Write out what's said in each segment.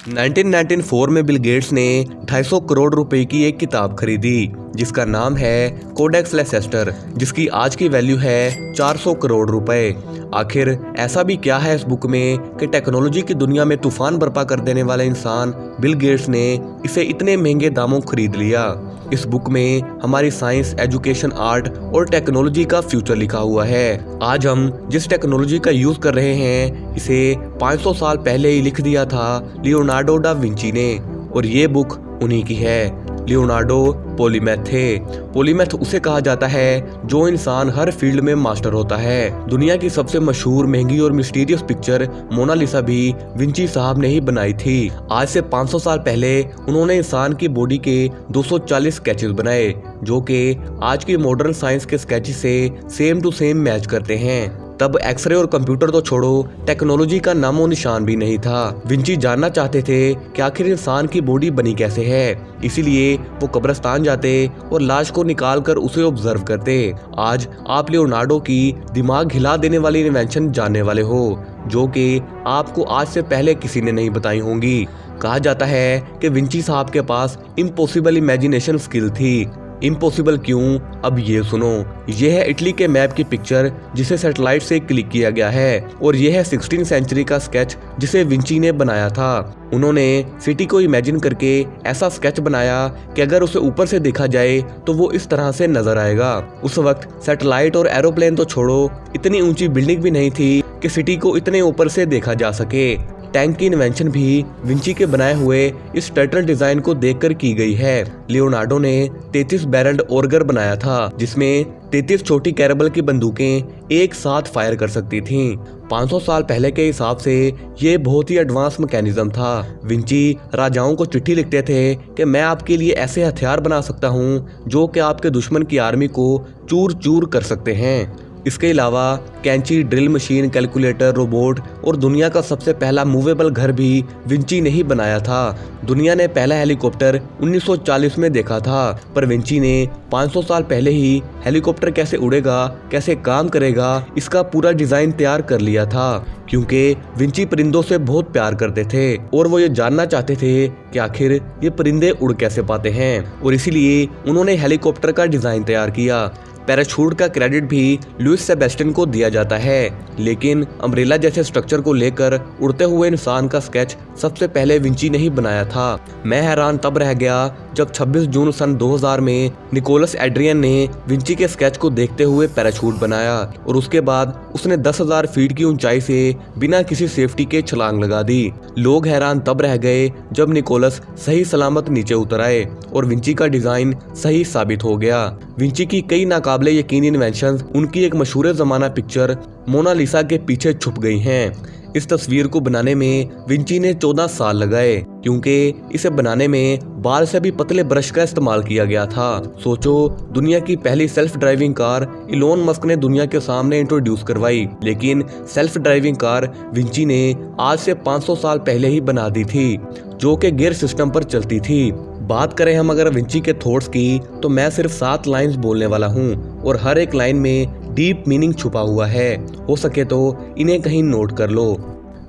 1994 में Bill Gates ने 250 करोड़ रुपए की एक किताब खरीदी जिसका नाम है कोडेक्स लेसेस्टर, जिसकी आज की वैल्यू है 400 करोड़ रुपए। आखिर ऐसा भी क्या है इस बुक में कि टेक्नोलॉजी की दुनिया में तूफान बर्पा कर देने वाले इंसान बिल गेट्स ने इसे इतने महंगे दामों खरीद लिया। इस बुक में हमारी साइंस, एजुकेशन, आर्ट और टेक्नोलॉजी का फ्यूचर लिखा हुआ है। आज हम जिस टेक्नोलॉजी का यूज कर रहे हैं इसे 500 साल पहले ही लिख दिया था लियोनार्डो डा विंची ने, और ये बुक उन्हीं की है। लियोनार्डो पॉलीमैथ थे। पॉलीमैथ उसे कहा जाता है जो इंसान हर फील्ड में मास्टर होता है। दुनिया की सबसे मशहूर, महंगी और मिस्टीरियस पिक्चर मोनालिसा भी विंची साहब ने ही बनाई थी। आज से 500 साल पहले उन्होंने इंसान की बॉडी के 240 स्केचेस बनाए जो कि आज की मॉडर्न साइंस के स्केचेस से सेम टू सेम मैच करते हैं। तब एक्सरे और कंप्यूटर तो छोड़ो, टेक्नोलॉजी का नामो निशान भी नहीं था। विंची जानना चाहते थे कि आखिर इंसान की बॉडी बनी कैसे है, इसीलिए वो कब्रिस्तान जाते और लाश को निकाल कर उसे ऑब्जर्व करते। आज आप लियोनार्डो की दिमाग हिला देने वाली इन्वेंशन जानने वाले हो जो कि आपको आज से पहले किसी ने नहीं बताई होंगी। कहा जाता है कि विंची साहब के पास इम्पॉसिबल इमेजिनेशन स्किल थी। इम्पॉसिबल क्यों, अब ये सुनो। यह है इटली के मैप की पिक्चर जिसे सैटेलाइट से क्लिक किया गया है, और यह है 16वीं सेंचुरी का स्केच जिसे विंची ने बनाया था। उन्होंने सिटी को इमेजिन करके ऐसा स्केच बनाया कि अगर उसे ऊपर से देखा जाए तो वो इस तरह से नजर आएगा। उस वक्त सैटेलाइट और एरोप्लेन तो छोड़ो, इतनी ऊंची बिल्डिंग भी नहीं थी कि सिटी को इतने ऊपर से देखा जा सके। टैंक की इन्वेंशन भी विंची के बनाए हुए इस टर्टल डिजाइन को देखकर की गई है। लियोनार्डो ने 33 बैरल्ड ऑर्गर बनाया था जिसमें 33 छोटी कैरेबल की बंदूकें एक साथ फायर कर सकती थीं। 500 साल पहले के हिसाब से ये बहुत ही एडवांस मैकेनिज्म था। विंची राजाओं को चिट्ठी लिखते थे कि मैं आपके लिए ऐसे हथियार बना सकता हूँ जो कि आपके दुश्मन की आर्मी को चूर चूर कर सकते हैं। इसके अलावा कैंची, ड्रिल मशीन, कैलकुलेटर, रोबोट और दुनिया का सबसे पहला मूवेबल घर भी विंची ने ही बनाया था। दुनिया ने पहला हेलीकॉप्टर 1940 में देखा था, पर विंची ने 500 साल पहले ही हेलीकॉप्टर कैसे उड़ेगा, कैसे काम करेगा, इसका पूरा डिजाइन तैयार कर लिया था। क्योंकि विंची परिंदों से बहुत प्यार करते थे और वो ये जानना चाहते थे कि आखिर ये परिंदे उड़ कैसे पाते हैं, और इसीलिए उन्होंने हेलीकॉप्टर का डिजाइन तैयार किया। पैराशूट का क्रेडिट भी लुइस सेबेस्टियन को दिया जाता है, लेकिन अम्ब्रेला जैसे स्ट्रक्चर को लेकर उड़ते हुए इंसान का स्केच सबसे पहले विंची ने ही बनाया था। मैं हैरान तब रह गया जब 26 जून सन 2000 में निकोलस एड्रियन ने विंची के स्केच को देखते हुए पैराशूट बनाया, और उसके बाद उसने 10,000 फीट की ऊंचाई से बिना किसी सेफ्टी के छलांग लगा दी। लोग हैरान तब रह गए जब निकोलस सही सलामत नीचे उतर आए और विंची का डिजाइन सही साबित हो गया। विंची की कई नाकाबिले यकीन इन्वेंशंस उनकी एक मशहूर जमाना पिक्चर मोनालिसा के पीछे छुप गई हैं। इस तस्वीर को बनाने में विंची ने 14 साल लगाए क्योंकि इसे बनाने में बाल से भी पतले ब्रश का इस्तेमाल किया गया था। सोचो, दुनिया की पहली self driving car Elon Musk ने दुनिया के सामने इंट्रोड्यूस करवाई, लेकिन सेल्फ ड्राइविंग कार विंची ने आज से 500 साल पहले ही बना दी थी जो कि गियर सिस्टम पर चलती थी। बात करें हम अगर विंची के थॉट्स की, तो मैं सिर्फ 7 लाइंस बोलने वाला हूँ और हर एक लाइन में डीप मीनिंग छुपा हुआ है। हो सके तो इन्हें कहीं नोट कर लो।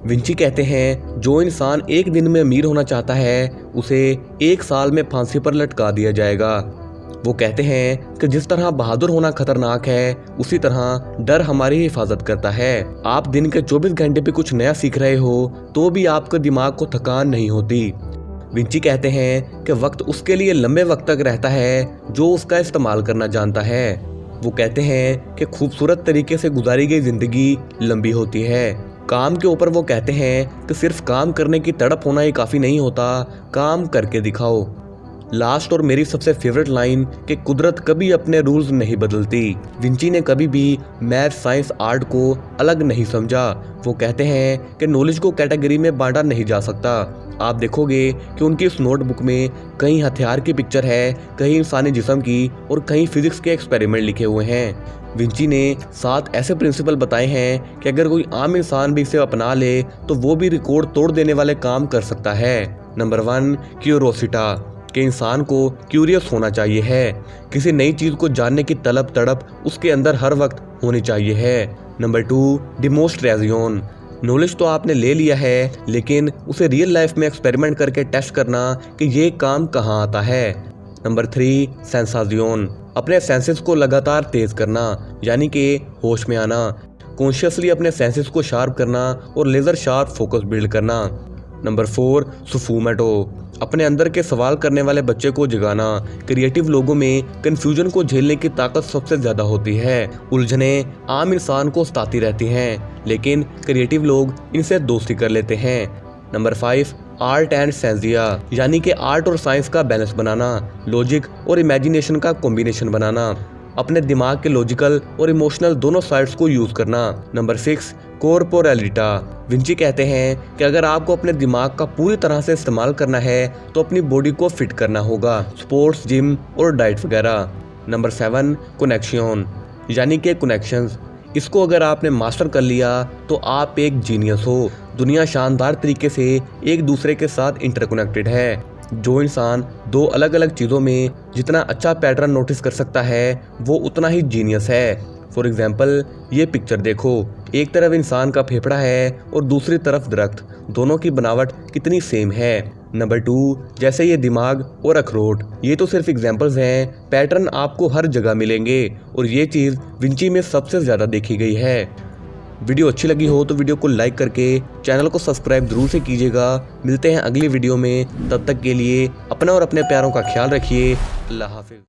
विंची कहते हैं जो इंसान एक दिन में अमीर होना चाहता है उसे 1 साल में फांसी पर लटका दिया जाएगा। वो कहते हैं कि जिस तरह बहादुर होना खतरनाक है उसी तरह डर हमारी हिफाजत करता है। आप दिन के 24 घंटे पे कुछ नया सीख रहे हो तो भी आपके दिमाग को थकान नहीं होती। विंची कहते हैं कि वक्त उसके लिए लंबे वक्त तक रहता है जो उसका इस्तेमाल करना जानता है। वो कहते हैं कि खूबसूरत तरीके से गुजारी गई जिंदगी लंबी होती है। काम के ऊपर वो कहते हैं कि सिर्फ काम करने की तड़प होना ही काफ़ी नहीं होता, काम करके दिखाओ। लास्ट और मेरी सबसे फेवरेट लाइन कि कुदरत कभी अपने रूल्स नहीं बदलती। विंची ने कभी भी मैथ, साइंस, आर्ट को अलग नहीं समझा। वो कहते हैं कि नॉलेज को कैटेगरी में बांटा नहीं जा सकता। आप देखोगे कि उनकी इस नोटबुक में कहीं हथियार की पिक्चर है, कहीं इंसानी जिस्म की और कहीं फिजिक्स के एक्सपेरिमेंट लिखे हुए हैं। विंची ने 7 ऐसे प्रिंसिपल बताए हैं कि अगर कोई आम इंसान भी इसे अपना ले तो वो भी रिकॉर्ड तोड़ देने वाले काम कर सकता है। नंबर 1, क्यूरोसिटा, कि इंसान को क्यूरियस होना चाहिए है। किसी नई चीज़ को जानने की तड़प उसके अंदर हर वक्त होनी चाहिए है। नंबर 2, डिमोस्ट्रेजियन, नॉलेज तो आपने ले लिया है, लेकिन उसे रियल लाइफ में एक्सपेरिमेंट करके टेस्ट करना कि ये काम कहाँ आता है। नंबर 3, सेंसाजियन। अपने सेंसेस को लगातार तेज करना, यानी कि होश में आना, कॉन्शियसली अपने सेंसेस को शार्प करना और लेज़र शार्प फोकस बिल्ड करना। नंबर 4, सुफूमेटो। अपने अंदर के सवाल करने वाले बच्चे को जगाना। क्रिएटिव लोगों में कन्फ्यूजन को झेलने की ताकत सबसे ज़्यादा होती है। उलझने आम इंसान को सताती रहती हैं, लेकिन क्रिएटिव लोग इनसे दोस्ती कर लेते हैं। नंबर 5, आर्ट एंड साइंसिया, यानी कि आर्ट और साइंस का बैलेंस बनाना, लॉजिक और इमेजिनेशन का कॉम्बिनेशन बनाना, अपने दिमाग के लॉजिकल और इमोशनल दोनों साइड्स को यूज़ करना। नंबर 6, कॉर्पोरेलिटा। विंची कहते हैं कि अगर आपको अपने दिमाग का पूरी तरह से इस्तेमाल करना है तो अपनी बॉडी को फिट करना होगा, स्पोर्ट्स, जिम और डाइट वगैरह। नंबर 7, कनेक्शन, यानी कि कनेक्शंस। इसको अगर आपने मास्टर कर लिया तो आप एक जीनियस हो। दुनिया शानदार तरीके से एक दूसरे के साथ इंटरकनेक्टेड है। जो इंसान दो अलग अलग चीज़ों में जितना अच्छा पैटर्न नोटिस कर सकता है वो उतना ही जीनियस है। फॉर एग्जाम्पल, ये पिक्चर देखो, एक तरफ इंसान का फेफड़ा है और दूसरी तरफ दरख्त, दोनों की बनावट कितनी सेम है। नंबर 2, जैसे ये दिमाग और अखरोट, ये तो सिर्फ एग्जाम्पल्स हैं, पैटर्न आपको हर जगह मिलेंगे और ये चीज़ विंची में सबसे ज़्यादा देखी गई है। वीडियो अच्छी लगी हो तो वीडियो को लाइक करके चैनल को सब्सक्राइब जरूर से कीजिएगा। मिलते हैं अगली वीडियो में, तब तक के लिए अपना और अपने प्यारों का ख्याल रखिए। अल्लाह हाफिज़।